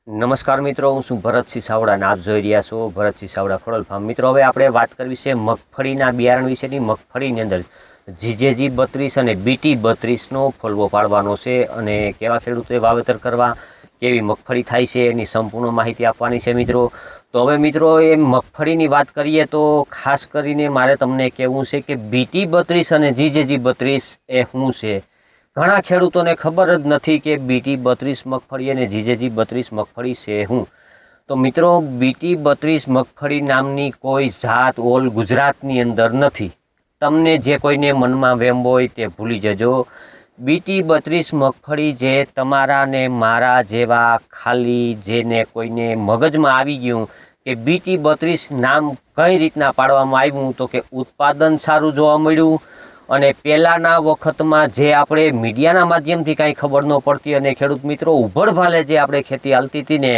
નમસ્કાર મિત્રો, હું છું ભરતસિંહ સાવડા અને આપ જોઈ રહ્યા છો ભરતસિંહ સાવડા ખોડલ ફાર્મ। મિત્રો, હવે આપણે વાત કરવી છે મગફળીના બિયારણ વિશેની। મગફળીની અંદર જીજેજી 32 અને બીટી 32નો ફોલવો પાડવાનો છે અને કેવા ખેડૂતોએ વાવેતર કરવા, કેવી મગફળી થાય છે એની સંપૂર્ણ માહિતી આપવાની છે મિત્રો। તો હવે મિત્રો, એ મગફળીની વાત કરીએ તો ખાસ કરીને મારે તમને કહેવું છે કે બીટી 32 અને જીજેજી 32 એ શું છે। ઘણા ખેડૂતોને ખબર જ નથી કે બીટી 32 મગફળી અને જીજેજી 32 મગફળી છે શું। તો મિત્રો, બીટી 32 મગફળી નામની કોઈ જાત ઓલ ગુજરાતની અંદર નથી। તમને જે કોઈને મનમાં વેમ હોય તે ભૂલી જજો। બીટી 32 મગફળી જે તમારા ને મારા જેવા ખાલી જેને કોઈને મગજમાં આવી ગયું કે બીટી 32 નામ કઈ રીતના પાડવામાં આવ્યું, તો કે ઉત્પાદન સારું જોવા મળ્યું અને પહેલાંના વખતમાં જે આપણે મીડિયાના માધ્યમથી કાંઈ ખબર ન પડતી અને ખેડૂત મિત્રો ઉભડભાલે જે આપણે ખેતી હાલતી હતી ને,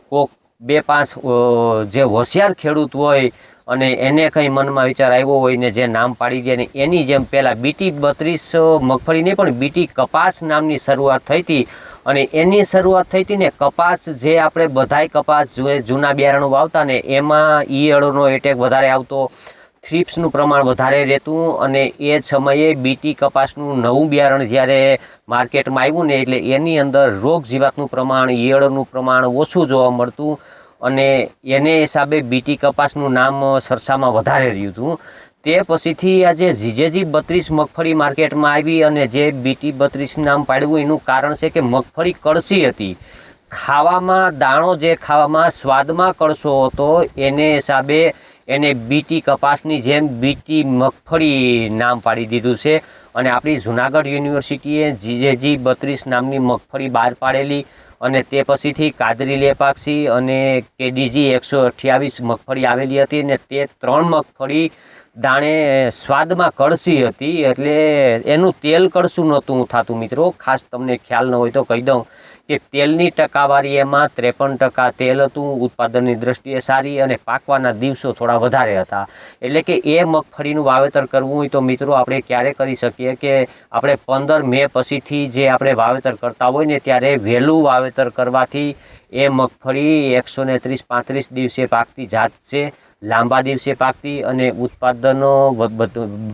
કોક 2-5 જે હોશિયાર ખેડૂત હોય અને એને કંઈ મનમાં વિચાર આવ્યો હોય ને જે નામ પાડી દે ને એની જેમ પહેલાં બીટી 32 મગફળી નહીં પણ બીટી કપાસ નામની શરૂઆત થઈ હતી। અને એની શરૂઆત થઈ હતી ને કપાસ જે આપણે બધાય કપાસ જૂના બિયારણો વાવતા ને એમાં ઈયળનો એટેક વધારે આવતો, થ્રિપ્સનું પ્રમાણ વધારે રહેતું અને એ સમયે બીટી કપાસનું નવું બિયારણ જ્યારે માર્કેટમાં આવ્યું ને એટલે એની અંદર રોગ જીવાતનું પ્રમાણ, ઈયળનું પ્રમાણ ઓછું જોવા મળતું અને એને હિસાબે બીટી કપાસનું નામ સરસામાં વધારે રહ્યું હતું। તે પછીથી આજે જીજેજી 32 મગફળી માર્કેટમાં આવી અને જે બીટી 32 નામ પાડ્યું એનું કારણ છે કે મગફળી કળસી હતી, ખાવામાં દાણો જે ખાવામાં સ્વાદમાં કળસો હતો એને હિસાબે એને બીટી કપાસની જેમ બીટી મગફળી નામ પાડી દીધું છે। અને આપણી જુનાગઢ યુનિવર્સિટીએ જીજેજી 32 નામની મગફળી બહાર પાડેલી અને તે પછીથી કાદરી લેપાક્ષી અને કેડીજી 128 મગફળી આવેલી હતી અને તે 3 મગફળી દાણે સ્વાદમાં કળસી હતી એટલે એનું તેલ કળસું નહોતું થતું મિત્રો। ખાસ તમને ખ્યાલ ન હોય તો કહી દઉં કે તેલની ટકાવારી એમાં 53% તેલ હતું, ઉત્પાદનની દ્રષ્ટિએ સારી અને પાકવાના દિવસો થોડા વધારે હતા। એટલે કે એ મગફળીનું વાવેતર કરવું હોય તો મિત્રો આપણે ક્યારે કરી શકીએ કે આપણે 15 મે પછીથી જે આપણે વાવેતર કરતા હોય ને ત્યારે વહેલું વાવેતર કરવાથી એ મગફળી 130-35 દિવસે પાકતી જાત છે, લાંબા દિવસે પાકતી અને ઉત્પાદનો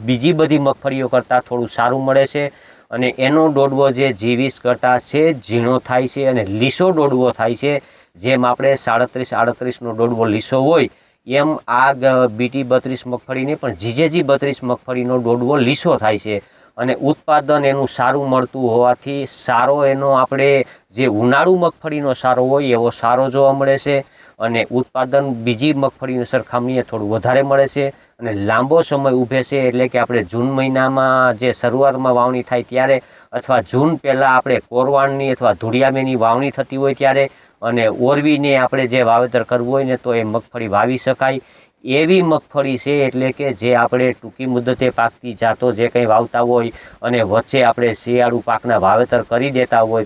બીજી બધી મગફળીઓ કરતાં થોડું સારું મળે છે અને એનો ડોડવો જે G20 કરતાં છે ઝીણો થાય છે અને લીસો ડોડવો થાય છે। જેમ આપણે 37-38નો ડોડવો લીસો હોય એમ આ બીટી 32 મગફળીને પણ જીજેજી 32 મગફળીનો ડોડવો લીસો થાય છે અને ઉત્પાદન એનું સારું મળતું હોવાથી સારો એનો આપણે જે ઉનાળુ મગફળીનો સારો હોય એવો સારો જોવા મળે છે અને ઉત્પાદન બીજી મગફળીની સરખામણીએ થોડું વધારે મળે છે અને લાંબો સમય ઊભે છે। એટલે કે આપણે જૂન મહિનામાં જે શરૂઆતમાં વાવણી થાય ત્યારે અથવા જૂન પહેલાં આપણે કોરવાણની અથવા ધુળિયામેની વાવણી થતી હોય ત્યારે અને ઓરવીને આપણે જે વાવેતર કરવું હોય ને તો એ મગફળી વાવી શકાય એવી મગફળી છે। એટલે કે જે આપણે ટૂંકી મુદતે પાકતી જાતો જે કંઈ વાવતા હોય અને વચ્ચે આપણે શિયાળુ પાકના વાવેતર કરી દેતા હોય,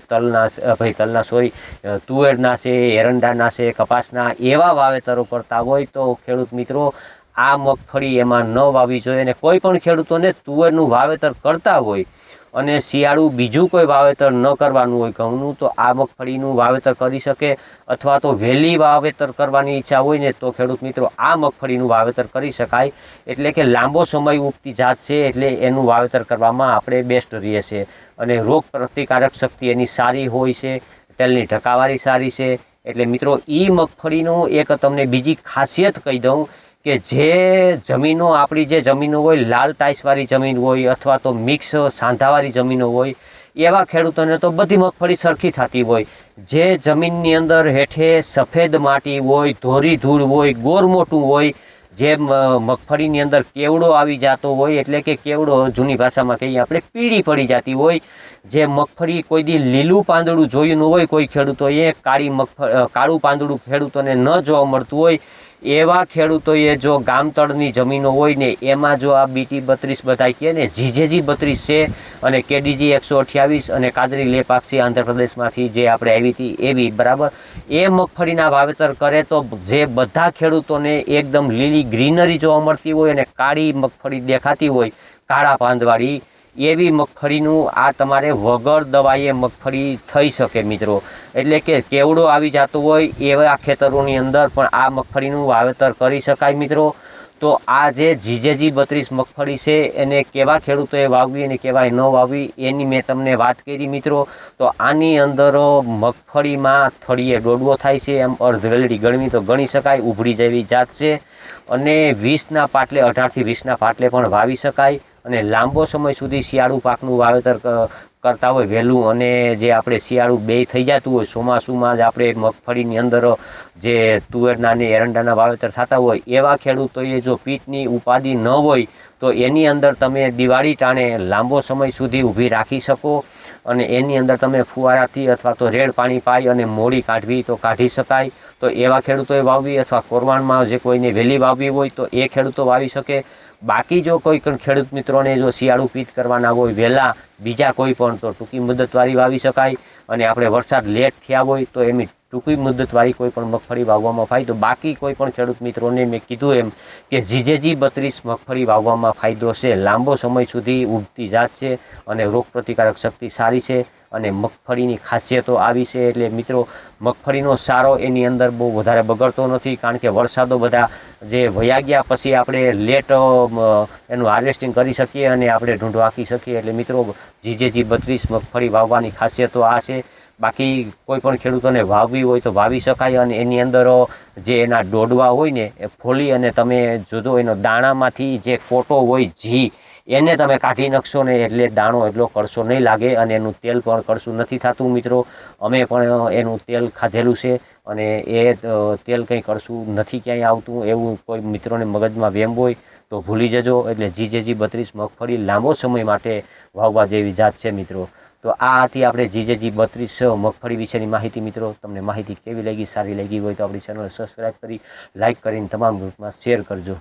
તુવેરના છે, એરંડાના છે, કપાસના એવા વાવેતરો કરતા હોય તો ખેડૂત મિત્રો આ મગફળી એમાં ન વાવવી જોઈએ। અને કોઈ પણ ખેડૂતોને તુવેરનું વાવેતર કરતા હોય અને શિયાળુ બીજું કોઈ વાવેતર ન કરવાનું હોય ઘઉંનું તો આ મગફળીનું વાવેતર કરી શકે અથવા તો વહેલી વાવેતર કરવાની ઈચ્છા હોય ને તો ખેડૂત મિત્રો આ મગફળીનું વાવેતર કરી શકાય। એટલે કે લાંબો સમય ઉગતી જાત છે એટલે એનું વાવેતર કરવામાં આપણે બેસ્ટ રહીએ છીએ અને રોગ પ્રતિકારક શક્તિ એની સારી હોય છે, તેલની ટકાવારી સારી છે। એટલે મિત્રો એ મગફળીનું એક તમને બીજી ખાસિયત કહી દઉં કે જે જમીનો આપણી જે જમીનો હોય લાલ ટાઈસવાળી જમીન હોય અથવા તો મિક્સ સાંધાવાળી જમીનો હોય એવા ખેડૂતોને તો બધી મગફળી સરખી થતી હોય। જે જમીનની અંદર હેઠે સફેદ માટી હોય, ધોરી ધૂળ હોય, ગોર મોટું હોય, જે મગફળીની અંદર કેવડો આવી જતો હોય એટલે કે કેવડો જૂની ભાષામાં કહીએ આપણે પીળી પડી જતી હોય, જે મગફળી કોઈ દી લીલું પાંદડું જોયું ન હોય કોઈ ખેડૂતોએ, કાળું પાંદડું ખેડૂતોને ન જોવા મળતું હોય એવા ખેડૂતોએ જો ગામતળની જમીનો હોય ને એમાં જો આ બીટી 32 બધાય કહે ને જીજેજી 32 છે અને કેડીજી 128 અને કાદરી લેપાક્ષી આંધ્રપ્રદેશમાંથી જે આપણે આવી હતી એવી બરાબર એ મગફળીના વાવેતર કરે તો જે બધા ખેડૂતોને એકદમ લીલી ગ્રીનરી જોવા મળતી હોય અને કાળી મગફળી દેખાતી હોય કાળા પાંદવાળી એવી મગફળીનું આ તમારે વગર દવાએ મગફળી થઈ શકે મિત્રો. એટલે કે કેવડો આવી જતો હોય એવા ખેતરોની અંદર પણ આ મગફળીનું વાવેતર કરી શકાય મિત્રો. તો આ જે જીજેજી 32 મગફળી છે એને કેવા ખેડૂતોએ વાવવી અને કેવાય ન વાવવી એની મેં તમને વાત કરી મિત્રો. તો આની અંદર મગફળીમાં થળીએ ડોડવો થાય છે, એમ અર્ધવેલડી ગણવી તો ગણી શકાય, ઉભરી જેવી જાત છે. અને 20ના પાટલે 18થી 20ના પાટલે પણ વાવી શકાય. અને લાંબો સમય સુધી શિયાળુ પાકનું વાવેતર કરતા હોય વહેલું, અને જે આપણે શિયાળુ બે થઈ જતું હોય ચોમાસુમાં જ આપણે મગફળીની અંદર જે તુવેરના અને એરંડાના વાવેતર થતા હોય એવા ખેડૂતોએ જો પિત્તની ઉપાધિ ન હોય તો એની અંદર તમે દિવાળી ટાણે લાંબો સમય સુધી ઊભી રાખી શકો. અને એની અંદર તમે ફુવારાથી અથવા તો રેડ પાણી પાઈ અને મોડી કાઢવી તો કાઢી શકાય. તો એવા ખેડૂતોએ વાવવી, અથવા કોરવાણમાં જે કોઈને વહેલી વાવવી હોય તો એ ખેડૂતો વાવી શકે. બાકી જો કોઈ ખેડૂત મિત્રોને જો શિયાળુ પિત્ત કરવાના હોય વહેલા બીજા કોઈ પણ, તો ટૂંકી મુદતવાળી વાવી શકાય. અને આપણે વરસાદ લેટ થયા હોય તો એમની ટૂંકી મુદતવાળી કોઈ પણ મગફળી વાવવામાં ફાયદો. બાકી કોઈ પણ ખેડૂત મિત્રોને મેં કીધું એમ કે જીજેજી 32 મગફળી વાવવામાં ફાયદો છે. લાંબો સમય સુધી ઉગતી જાત છે અને રોગપ્રતિકારક શક્તિ સારી છે. અને મગફળીની ખાસિયતો આવી છે. એટલે મિત્રો મગફળીનો સારો એની અંદર બહુ વધારે બગડતો નથી, કારણ કે વરસાદો બધા જે વયા ગયા પછી આપણે લેટ એનું હાર્વેસ્ટિંગ કરી શકીએ અને આપણે ઢૂંઢ વાંકી શકીએ. એટલે મિત્રો જીજેજી 32 મગફળી વાવવાની ખાસિયતો આ છે. બાકી કોઈ પણ ખેડૂતોને વાવવી હોય તો વાવી શકાય. અને એની અંદર જે એના ડોડવા હોય ને એ ફોલી અને તમે જોજો એનો દાણામાંથી જે કોટો હોય ઘી એને તમે કાઢી નાખશો ને એટલે દાણો એટલો કડશો નહીં લાગે, અને એનું તેલ પણ કડશું નથી થતું મિત્રો. અમે પણ એનું તેલ ખાધેલું છે અને એ તેલ કંઈ કડશું નથી ક્યાંય આવતું. એવું કોઈ મિત્રોને મગજમાં વેમ હોય તો ભૂલી જજો. એટલે જીજેજી 32 મગફળી લાંબો સમય માટે વાવવા જેવી જાત છે મિત્રો. તો આ હતી આપણે જીજેજી 32 મગફળી વિશેની માહિતી મિત્રો. તમને માહિતી કેવી લાગી, સારી લાગી હોય તો આપણી ચેનલ સબસ્ક્રાઈબ કરી, લાઇક કરીને તમામ ગ્રુપમાં શેર કરજો.